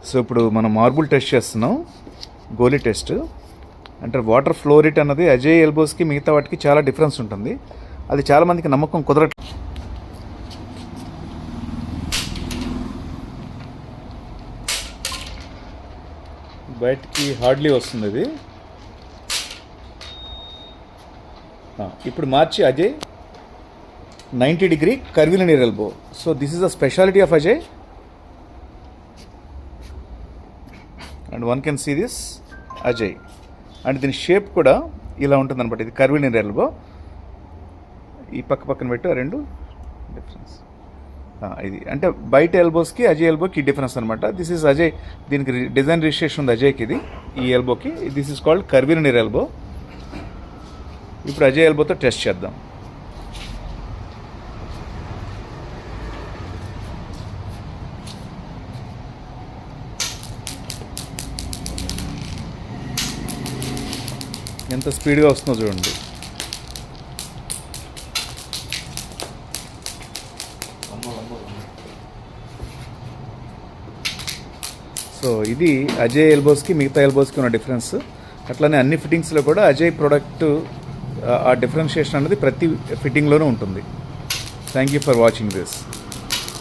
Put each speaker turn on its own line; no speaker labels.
So ఇప్పుడు మనం marble test చేస్తున్నాం, గోలీ టెస్ట్. అంటే వాటర్ ఫ్లో రేట్ అన్నది అజయ్ ఎల్బోస్కి మిగతా వాటికి చాలా డిఫరెన్స్ ఉంటుంది. అది చాలామందికి నమ్మకం కుదరట్లేదు. బయటికి హార్డ్లీ వస్తుంది ఇది. ఇప్పుడు మార్చి Ajay 90 degree curvilinear elbow. So this is the specialty of Ajay, and one can see this Ajay, and దీని షేప్ కూడా ఇలా ఉంటుంది అనమాట. ఇది కర్విలినియర్ ఎల్బో. ఈ పక్కన పెట్టు రెండు డిఫరెన్స్. ఇది అంటే బయట ఎల్బోస్కి అజయ్ ఎల్బోకి డిఫరెన్స్ అనమాట. దిస్ ఈజ్ అజయ్, దీనికి డిజైన్ రిజిస్ట్రేషన్ ఉంది అజయ్కి. ఇది ఈ ఎల్బోకి this is called curvilinear elbow. ఇప్పుడు అజయ్ ఎల్బోతో టెస్ట్ చేద్దాం. ఎంత స్పీడ్గా వస్తుందో చూడండి. సో ఇది అజయ్ ఎల్బోస్కి మిగతా ఎల్బోస్కి ఉన్న డిఫరెన్స్. అట్లానే అన్ని ఫిట్టింగ్స్లో కూడా అజయ్ ప్రోడక్ట్ ఆ డిఫరెన్షియేషన్ అనేది ప్రతి ఫిట్టింగ్లోనూ ఉంటుంది. Thank you for watching this.